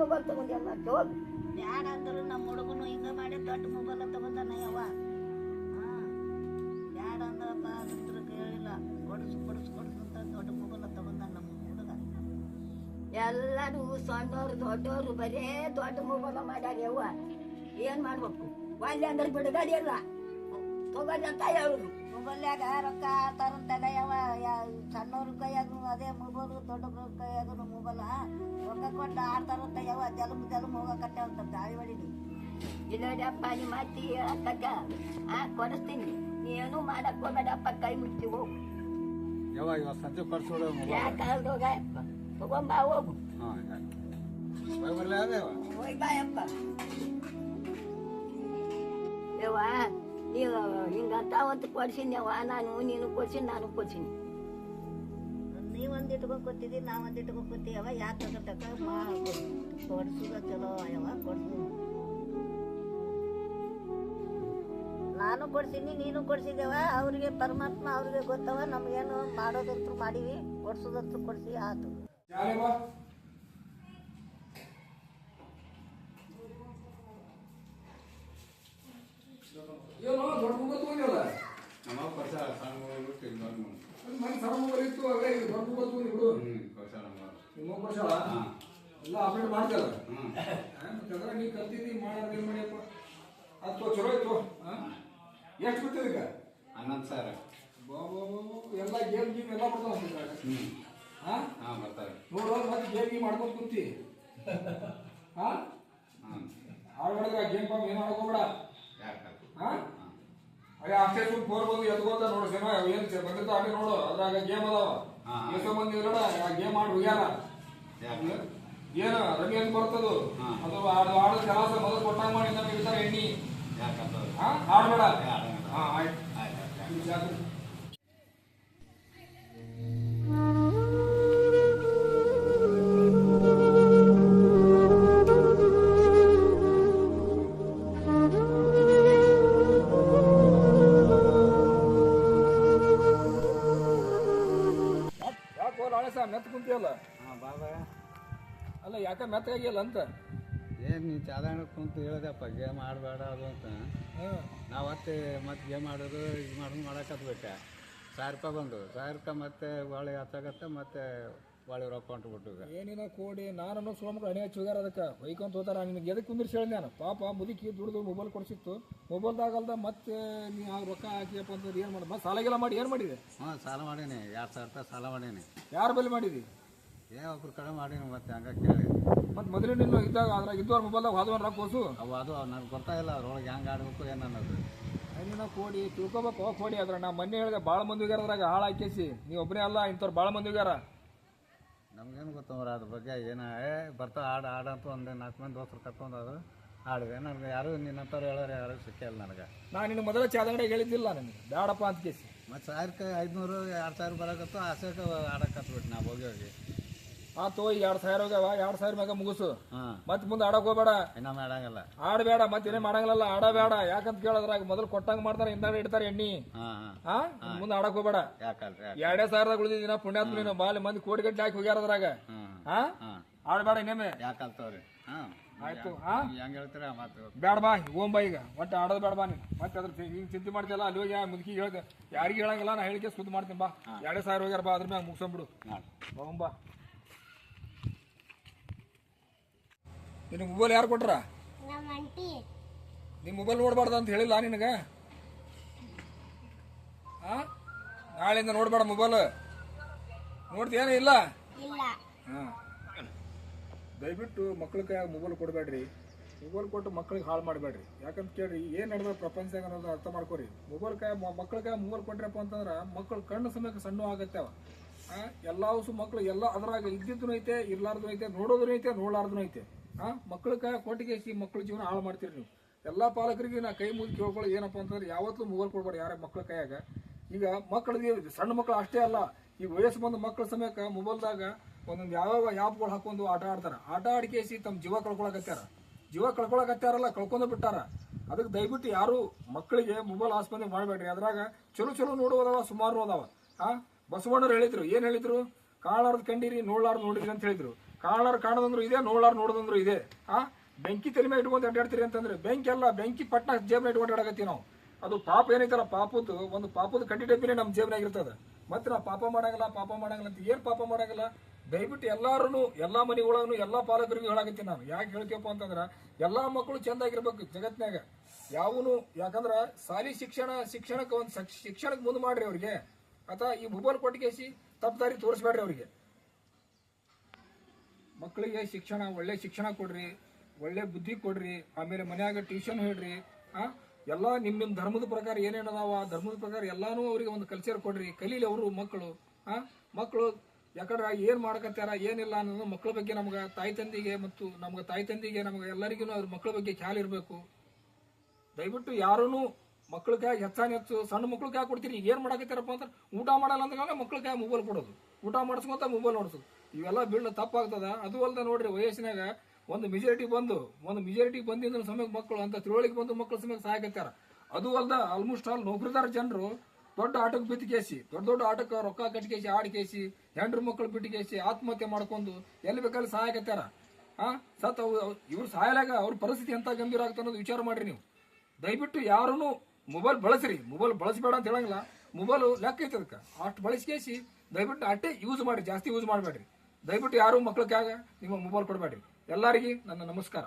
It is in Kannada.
ಮೊಬೈಲ್ ತಗೊಂಡೆಲ್ಲ ಹೋಗ್ ಬ್ಯಾಡ ಅಂದ್ರು ನಮ್ಮ ಹುಡುಗನು ಹಿಂಗ ಮಾಡಿ ದೊಡ್ಡ ಮೊಬೈಲ್ ತಗೊಂಡಾನ ಯವ್ವ. ಬ್ಯಾಡ ಅಂದ್ರಪ್ಪ ಅಂದ್ರ ಕೇಳಿಲ್ಲ, ಕೊಡ್ಸು ಅಂತ ದೊಡ್ಡ ಮೊಬೈಲ್ ತಗೊಂಡಾನ ನಮ್ಮ ಹುಡುಗ. ಎಲ್ಲರೂ ಸಣ್ಣವ್ರು ದೊಡ್ಡವರು ಬರೇ ದೊಡ್ಡ ಮೊಬೈಲ್ ಮಾಡ್ಯಾರ ಯವ್ವ. ಏನ್ ಮಾಡ್ಬೇಕು? ಒಳ್ಳೆ ಅಂದ್ರೆ ಬಿಡುಗಡೆ ಇಲ್ಲ, ತಗೋರಿ ಅಂತ ಹೇಳುದು. ಮೊಬೈಲ್ಯಾಗ ರೊಕ್ಕ ಆಡ್ತಾರಂತಲ್ಲ ಯವ್ವ. ಸಣ್ಣವ್ರ ಕೈಯಾಗೂ ಅದೇ ಮೊಬೈಲ್, ದೊಡ್ಡ ಕೈಯಾಗೂ ಮೊಬೈಲ್. ರೊಕ್ಕ ಕೊಟ್ಟು ಆಡ್ತಾರಂತ ಯವ್ವ. ಜಲಮ್ ಹೋಗಕತ್ತೇವಂತ ದಾಳಿ ಹೊಡಿಲಿ. ಇಲ್ಲಪ್ಪ ನಿಮ್ಮ ಅತ್ತಿ ಹೇಳಕ್ಕ ಕೊಡಿಸ್ತೀನಿ, ನೀನು ಮಾಡಕ್ ಹೋಗ್ಬೇಡಪ್ಪ, ಕೈ ಮುಟ್ಟಿ ಹೋಗು. ಯಾವ ಇವತ್ತು ಸಂಜೆ ಕೊಡ್ಸೋಡು ಯಾಕಾಗ ತಗೊಂಬ ಹೋಗು. ಹೋಯ್ ಬಾಯಪ್ಪ. ಯವ್ವ ನೀವು ಹಿಂಗಂತ ಒಂದು ಕೊಡ್ಸಿನಿ ಯವ್ವ. ನೀನು ಕೊಡ್ಸಿನಿ, ನಾನು ಕೊಡ್ಸಿನಿ. ನೀವೊಂದು ಇಟ್ಕೊತಿದ್ದಿ, ನಾವೊಂದು ಇಟ್ಕೊತೀಯವ. ಯಾಕೆ ಕೊಡ್ಸುದ ಚಲೋ ಯವ್ವ, ಕೊಡ್ಸು. ನಾನು ಕೊಡ್ಸೀನಿ, ನೀನು ಕೊಡ್ಸಿದ್ದೇವ. ಅವ್ರಿಗೆ ಪರಮಾತ್ಮ ಅವ್ರಿಗೆ ಗೊತ್ತವ. ನಮ್ಗೇನು ಮಾಡೋದಂತೂ ಮಾಡೀವಿ, ಕೊಡ್ಸೋದಂತೂ ಕೊಡ್ಸಿ ಆತು. ಏನೋ ದೊಡ್ಡ ಮುಗ ತಗೊಂಡಿಲ್ಲ, ನಮ್ಮ ವರ್ಷ ಸಣ್ಣ ಮನೆ ಸಣ್ಣ ಮೊಬೈಲ್ ಇತ್ತು, ಅವೇ ದೊಡ್ಡ ಮುಗ ತಗೊಂಡಿ ಬಿಡು. ನಿಮ್ಮ ವರ್ಷ ಎಲ್ಲ ಅಪ್ಡೇಟ್ ಮಾಡ್ತಲ್ಲ. ಮತ್ತೆ ನೀ ಕಲ್ತಿದ್ದಿ ಮಾಡೋದು ಏನು ಮಾಡಿಯಪ್ಪ, ಅದು ಚಲೋ ಇತ್ತು. ಎಷ್ಟು ಬಿಡ್ತದೆ ಈಗ? 11,000. ಎಲ್ಲ ಗೇಮ್ ಎಲ್ಲ ಬರ್ತಾವ. ಹಾಂ ಬರ್ತಾರೆ ನೋಡು, ಮತ್ತೆ ಗೇಮ್ ಮಾಡ್ಕೊಂಡು ಕುಂತಿ. ಹಾಳು ಮಾಡಿದ್ರೆ ಗೇಮ್ ಪಾಮ್ ಏನು ಮಾಡ್ಕೋಬೇಡ. ಅದೇ ಅಷ್ಟೇ ಸುಮ್ ಫೋನ್ ಬಂದು ಎತ್ಕೊಂತ ನೋಡು ಸಿನಿಮಾ ಏನ್ ಬಂದಿರ್ತ ಆಟ ನೋಡು. ಅದ್ರಾಗ ಗೇಮ್ ಅದಾವ. ಎಷ್ಟೋ ಮಂದಿ ಇರೋಣ ಆ ಗೇಮ್ ಆಡಿ ಹೋಗ್ಯಾರ. ಏನ ರವಿ ಅಂತ ಬರ್ತದು, ಅದು ಆಡೋ ಕೆಲಸ ಮೊದಲು ಕೊಟ್ಟಾಗ ಮಾಡಿ ಇನ್ನ ಬಿಡ್ತಾರೆ ಎಣ್ಣಿ. ಆಡ್ಬೇಡ. ಆಯ್ತು. ಮೆತ್ತ ಕುಂತಿಯಲ್ಲ. ಅಲ್ಲ ಯಾಕೆ ಮೆತ್ತಗಾಗಿಲ್ಲ ಅಂತ? ಏನು ನೀನು ಚಾದಾಣ ಕುಂತು ಹೇಳಿದೆಪ್ಪ ಗೇಮ್ ಆಡಬೇಡ ಅದು ಅಂತ. ನಾವು ಮತ್ತೆ ಗೇಮ್ ಆಡೋದು ಇದು ಮಾಡೋದು ಮಾಡಕತ್ಬಿಟ್ಟೆ. 1000 ರೂಪಾಯಿ ಬಂದು 1000 ರೂಪಾಯಿ ಮತ್ತೆ ಒಳ್ಳೆ ಹಚ್ಚಾಗತ್ತೆ, ಮತ್ತೆ ಒಳ್ಳೆ ರೊಕ್ಕ ಹೊಂಟ್ಬಿಟ್ಟು. ಏನಿನ ಕೋಡಿ ನಾನು ಸೋಮಕ್ಳು ಹಣೆ ಹಚ್ಚಿ ಹೋಗ್ಯಾರ. ಅದಕ್ಕೆ ಹೊಯ್ಕೊಂತ ಹೋತಾರ. ನಿನಗೆ ಎದಕ್ಕೆ ಕುಂದಿರ್ಸಿ ಹೇಳಿ ನಾನು. ಪಾಪ ಮುದುಕಿ ದುಡ್ದು ಮೊಬೈಲ್ ಕೊಡಿಸಿತ್ತು. ಮೊಬೈಲ್ದಾಗಲ್ದ ಮತ್ತೆ ನೀವು ಆ ರೊಕ್ಕ ಹಾಕಿಯಪ್ಪ ಅಂತಂದ್ರೆ ಏನು ಮಾಡಿ ಮತ್ತೆ ಸಾಲಾಗೆಲ್ಲ ಮಾಡಿ ಏನು ಮಾಡಿದೆ? ಸಾಲ ಮಾಡೀನಿ, 2,000 ರೂಪಾಯಿ ಸಾಲ ಮಾಡೀನಿ. ಯಾರ ಬಲ್ಲಿ ಮಾಡಿದಿ? ಒಬ್ರು ಕಡೆ ಮಾಡೀನಿ. ಮತ್ತೆ ಹಂಗೆ ಕೇಳಿ ಮತ್ತೆ ಮೊದಲು ನೀನು ಇದ್ದಾಗ ಅದ್ರಾಗ ಇದ್ದವ್ರ ಮೊಬೈಲ್ದಾಗ ಹೋದವನ್ ರೊಕ್ಕ ಹೊಸು ಅದು ನನಗೆ ಗೊತ್ತಾಗಿಲ್ಲ ಅದ್ರೊಳಗೆ ಹೆಂಗೆ ಆಡಬೇಕು ಏನು ಅನ್ನೋದು. ಏನಿನ ಕೋಡಿ ತಿಳ್ಕೊಬೇಕು. ಕೋಡಿ ಅದ್ರ ನಾ ಮೊನ್ನೆ ಹೇಳಿದೆ ಭಾಳ ಮಂದಿ ಹೋಗ್ಯಾರ ಅದ್ರಾಗ. ಹಾಳು ಹಾಕಿಸಿ ನೀವು ಒಬ್ಬನೇ ಅಲ್ಲ, ಇಂಥವ್ರು ಭಾಳ ಮಂದಿ ಹೋಗ್ಯಾರ. ನಮ್ಗೇನು ಗೊತ್ತವ್ರ ಅದ್ರ ಬಗ್ಗೆ ಏನು ಬರ್ತಾವ ಆಡಂತೂ ಒಂದು 4 ಮಂದಿ ದೋಸ್ತರು ಕರ್ಕೊಂಡು ಅದು ಆಡಿದೆ. ನನಗೆ ಯಾರು ನಿನ್ನಂಥವ್ರು ಹೇಳೋರು ಯಾರು ಸಿಕ್ಕಿಲ್ಲ ನನಗೆ. ನಾನು ನಿನ್ನ ಮೊದಲ ಚಾದಂಗಡಿಗೆ ಹೇಳಿದ್ದಿಲ್ಲ ನನಗೆ ಬೇಡಪ್ಪ ಅಂತ ಕೇಸಿ. ಮತ್ತು 500 2,000 ಬರೋಕತ್ತು ಆಸೆಗೆ ಆಡಕತ್ಬಿಟ್ಟು ನಾವು ಹೋಗಿ ಆತು. ಈಗ 2,000 ಹೋಗ್ಯಾವ. 2,000 ಮ್ಯಾಗ ಮುಗಿಸು. ಮತ್ತೆ ಮುಂದೆ ಆಡಕ್ ಹೋಗ್ಬೇಡ. ಇನ್ನೊಮ್ಮೆ ಆಡಂಗಿಲ್ಲ, ಆಡಬೇಡ. ಮತ್ತೆ ಏನೇ ಮಾಡಂಗಿಲ್ಲ, ಆಡಬೇಡ. ಯಾಕಂತ ಕೇಳೋದ್ರಾಗ ಮೊದಲು ಕೊಟ್ಟಂಗ ಮಾಡ್ತಾರೆ, ಹಿಂದಾಡಿ ಇಡ್ತಾರೆ ಎಣ್ಣಿ. ಮುಂದೆ ಆಡಕ್ ಹೋಗ್ಬೇಡ. ಯಾಕಲ್ರಿ 2,000 ಉಳಿದಿನ ಪುಣ್ಯಾತ್ಮ ನೀನು. ಬಾಲಿ ಮಂದಿ ಕೋಟಿ ಗಟ್ಟಲೆ ಹಾಕಿ ಹೋಗ್ಯಾರ ಅದ್ರಾಗ. ಆಡಬೇಡ ಇನ್ನೇಮೆ. ಯಾಕಲ್ತವ್ರಿ. ಆಯ್ತು. ಹೆಂಗೆ ಹೇಳ್ತೀರ ಮತ್ತೆ ಬೇಡ ಬಾ ಓಂ ಬಾ. ಈಗ ಒಟ್ಟು ಆಡೋದು ಬೇಡ ಬಾ. ನೀನು ಮತ್ತೆ ಅದ್ರ ಹಿಂಗೆ ಚಿಂತೆ ಮಾಡ್ತಿಲ್ಲ. ಅಲ್ಲಿ ಹೋಗಿ ಮುದುಕಿ ಹೇಳ್ದೆ ಯಾರಿಗೆ ಹೇಳಂಗಿಲ್ಲ. ನಾ ಹೇಳಿಕೆ ಸುದ್ದಿ ಮಾಡ್ತೀನಿ ಬಾ. 2,000 ಹೋಗ್ಯಾರ ಬಾ. ಅದ್ರ ಮ್ಯಾಗ ಮುಗಿಸ್ಬಿಡು. ಓಂ ಬಾ. ನಿನಗೆ ಮೊಬೈಲ್ ಯಾರು ಕೊಟ್ರ? ನಿಮ್ಮ ಮೊಬೈಲ್ ನೋಡ್ಬಾರ್ದು ಅಂತ ಹೇಳಿಲ್ಲ ನಿನಗೆ? ನಾಳೆಯಿಂದ ನೋಡ್ಬೇಡ ಮೊಬೈಲ್. ನೋಡ್ತೀಯೇನ? ಇಲ್ಲ. ದಯವಿಟ್ಟು ಮಕ್ಳ ಕೈಯಾಗ ಮೊಬೈಲ್ ಕೊಡಬೇಡ್ರಿ. ಮೊಬೈಲ್ ಕೊಟ್ಟು ಮಕ್ಳಿಗೆ ಹಾಳು ಮಾಡಬೇಡ್ರಿ. ಯಾಕಂತ ಕೇಳ್ರಿ, ಏನು ನಡೆದ ಪ್ರಪಂಚದಾಗ ಅನ್ನೋದು ಅರ್ಥ ಮಾಡ್ಕೊರಿ. ಮಕ್ಕಳ ಕೈಯಾಗ ಮೊಬೈಲ್ ಕೊಟ್ರಪ್ಪ ಅಂತಂದ್ರೆ ಮಕ್ಕಳು ಕಣ್ಣು ಸಮಯಕ್ಕೆ ಸಣ್ಣ ಆಗತ್ತವ. ಎಲ್ಲ ಮಕ್ಳು ಎಲ್ಲ ಅದ್ರಾಗ ಇದ್ದಿದ್ದು ಐತೆ, ಇರ್ಲಾರ್ದು ಐತೆ, ನೋಡೋದು ಐತೆ, ನೋಡಲಾರ್ದು ಐತೆ. ಮಕ್ಳ ಕೈಯಾಗ ಕೊಟ್ಟಿಗೆ ಮಕ್ಳ ಜೀವನ ಹಾಳು ಮಾಡ್ತೀರಿ ನೀವು. ಎಲ್ಲ ಪಾಲಕರಿಗೆ ನಾ ಕೈ ಮುಗಿ ಕೇಳ್ಕೊಳ್ಳೋದು ಏನಪ್ಪ ಅಂತಂದ್ರೆ ಯಾವತ್ತೂ ಮೊಬೈಲ್ ಕೊಡ್ಬೇಡಿ ಯಾರ ಮಕ್ಳ ಕೈಯಾಗ. ಈಗ ಮಕ್ಕಳಿಗೆ ಸಣ್ಣ ಮಕ್ಕಳು ಅಷ್ಟೇ ಅಲ್ಲ, ಈ ವಯಸ್ಸು ಬಂದ ಮಕ್ಕಳ ಸಮಯಕ್ಕೆ ಮೊಬೈಲ್ದಾಗ ಒಂದೊಂದು ಯಾವ ಆ್ಯಪ್ಗಳು ಹಾಕೊಂಡು ಆಟ ಆಡ್ತಾರೆ. ಆಟ ಆಡಿಕೇಸಿ ತಮ್ಮ ಜೀವ ಕಳ್ಕೊಳಕತ್ತಾರಲ್ಲ, ಕಳ್ಕೊಂಡು ಬಿಟ್ಟಾರ. ಅದಕ್ಕೆ ದಯವಿಟ್ಟು ಯಾರು ಮಕ್ಕಳಿಗೆ ಮೊಬೈಲ್ ಆಸ್ಪತ್ರೆ ಮಾಡಬೇಡ್ರಿ. ಅದ್ರಾಗ ಚಲೋ ನೋಡುವುದವ, ಸುಮಾರು ಅದಾವ. ಬಸವಣ್ಣರು ಹೇಳಿದ್ರು, ಏನು ಹೇಳಿದ್ರು? ಕಾಣಾರ್ದು ಕಂಡಿರಿ, ನೋಡ್ಲಾರ್ದು ನೋಡಿರಿ ಅಂತ ಹೇಳಿದ್ರು. ಕಾಣದಂದ್ರು ಇದೆ, ನೋಡೋದಂದ್ರು ಇದೆ. ಬೆಂಕಿ ತಲೆ ಮೇಲೆ ಇಟ್ಕೊಂಡು ಅಡ್ಡಾಡ್ತೀರಿ ಅಂತಂದ್ರೆ ಬೆಂಕಿ ಅಲ್ಲ, ಬೆಂಕಿ ಪಟ್ನ ಜೇಬ್ನ ಇಟ್ಕೊಂಡು ಅಡ್ಡಾಡಕತ್ತೀವಿ ನಾವು. ಅದು ಪಾಪ ಏನೈತಲ್ಲ, ಪಾಪದ ಕಡ್ಡಿ ಡಬ್ಬಿನೇ ನಮ್ಮ ಜೇಬ್ನಾಗ ಇರ್ತದೆ. ಮತ್ತೆ ನಾವು ಪಾಪ ಮಾಡಂಗಿಲ್ಲ ಅಂತ ಏನ್ ಪಾಪ ಮಾಡಂಗಿಲ್ಲ. ದಯವಿಟ್ಟು ಎಲ್ಲಾರು ಎಲ್ಲಾ ಮನೆಗಳೂ ಎಲ್ಲಾ ಪಾಲಕರಿಗೂ ಹೇಳಾಕತ್ತೀನಿ ನಾನು. ಯಾಕೆ ಹೇಳ್ತೀವಪ್ಪ ಅಂತಂದ್ರ ಎಲ್ಲಾ ಮಕ್ಕಳು ಚಂದಾಗಿರ್ಬೇಕು ಜಗತ್ನಾಗ ಯಾವನು. ಯಾಕಂದ್ರ ಸಾಲಿ ಶಿಕ್ಷಣಕ್ಕೆ ಒಂದು ಶಿಕ್ಷಣಕ್ಕೆ ಮುಂದೆ ಮಾಡ್ರಿ ಅವ್ರಿಗೆ. ಅಥವಾ ಈ ಮೊಬೈಲ್ ಕೊಟ್ಟಿಗೆಸಿ ತಪ್ಪು ದಾರಿ ತೋರಿಸ್ಬೇಡ್ರಿ ಅವ್ರಿಗೆ. ಮಕ್ಕಳಿಗೆ ಒಳ್ಳೆ ಶಿಕ್ಷಣ ಕೊಡ್ರಿ, ಒಳ್ಳೆ ಬುದ್ಧಿ ಕೊಡ್ರಿ. ಆಮೇಲೆ ಮನ್ಯಾಗ ಟ್ಯೂಷನ್ ಹೇಳ್ರಿ. ಎಲ್ಲ ನಿಮ್ಮ ಧರ್ಮದ ಪ್ರಕಾರ ಏನೇನದಾವ ಆ ಧರ್ಮದ ಪ್ರಕಾರ ಎಲ್ಲಾನು ಅವ್ರಿಗೆ ಒಂದು ಕಲ್ಚರ್ ಕೊಡ್ರಿ. ಕಲೀಲಿ ಅವರು ಮಕ್ಕಳು ಯಾಕಂದ್ರೆ ಏನ್ ಮಾಡಕತ್ತಾರ ಏನಿಲ್ಲ ಅನ್ನೋದು ಮಕ್ಕಳ ಬಗ್ಗೆ ನಮ್ಗೆ ತಾಯಿ ತಂದಿಗೆ ನಮ್ಗೆ ಎಲ್ಲರಿಗೂ ಅವ್ರ ಮಕ್ಕಳ ಬಗ್ಗೆ ಖ್ಯಾಲ್ ಇರಬೇಕು. ದಯವಿಟ್ಟು ಯಾರೂ ಮಕ್ಕಳ ಕೈ ಹೆಚ್ಚು ಸಣ್ಣ ಮಕ್ಳ ಕೈ ಕೊಡ್ತೀರಿ. ಈಗ ಏನ್ ಮಾಡಕತ್ತಾರಪ್ಪ ಅಂತ ಊಟ ಮಾಡಲ್ಲ ಅಂತ ಮಕ್ಳ ಕೈ ಮೊಬೈಲ್ ಕೊಡೋದು, ಊಟ ಮಾಡಿಸ್ಕೊಂತ ಮೊಬೈಲ್ ನೋಡ್ಸೋದು, ಇವೆಲ್ಲ ಬೀಳ್ ತಪ್ಪಾಗ್ತದ. ಅದು ಅಲ್ದ ನೋಡ್ರಿ, ವಯಸ್ಸಿನಾಗ ಒಂದು ಮೆಜಾರಿಟಿ ಬಂದಿದ್ದ ಸಮಯಕ್ಕೆ ಮಕ್ಕಳು ಅಂತ ತಿಳುವಳಿಕೆ ಬಂದು ಮಕ್ಕಳ ಸಮಯಕ್ಕೆ ಸಹಾಯಕತ್ತಾರ. ಅದು ಅಲ್ದ ಆಲ್ಮೋಸ್ಟ್ ಆಲ್ ನೌಕರಿದಾರ ಜನರು ದೊಡ್ಡ ಆಟಕ್ಕೆ ಬಿತ್ತಿಕೇಸಿ, ದೊಡ್ಡ ಆಟಕ್ಕೆ ರೊಕ್ಕ ಕಟ್ಟಿಕೇಸಿ ಆಡಿಕೇಸಿ ಹೆಂಡ್ರ ಮಕ್ಕಳು ಬಿಟ್ಟಿಕೇಸಿ ಆತ್ಮಹತ್ಯೆ ಮಾಡ್ಕೊಂಡು ಎಲ್ಲಿ ಬೇಕಲ್ಲಿ ಸಹಾಯಕತ್ತಾರ. ಇವ್ರು ಸಹಾಯಲಾಗ ಅವ್ರ ಪರಿಸ್ಥಿತಿ ಎಂತ ಗಂಭೀರ ಆಗ್ತ ಅನ್ನೋದು ವಿಚಾರ ಮಾಡ್ರಿ ನೀವು. ದಯವಿಟ್ಟು ಯಾರೂ ಮೊಬೈಲ್ ಬಳಸ್ರಿ, ಮೊಬೈಲ್ ಬಳಸಬೇಡ ಅಂತ ಹೇಳಂಗಿಲ್ಲ. ಮೊಬೈಲ್ ಲೆಕ್ಕ ಐತೆ ಅದಕ್ಕೆ, ಅಷ್ಟು ಬಳಸ್ಕೇಸಿ ದಯವಿಟ್ಟು ಅಟ್ಟೆ ಯೂಸ್ ಮಾಡಿ, ಜಾಸ್ತಿ ಯೂಸ್ ಮಾಡಬೇಡ್ರಿ. ದಯವಿಟ್ಟು ಯಾರು ಮಕ್ಕಳಿಗಾಗ ನಿಮ್ಮ ಮೊಬೈಲ್ ಕೊಡಬೇಡ್ರಿ. ಎಲ್ಲರಿಗೂ ನನ್ನ ನಮಸ್ಕಾರ.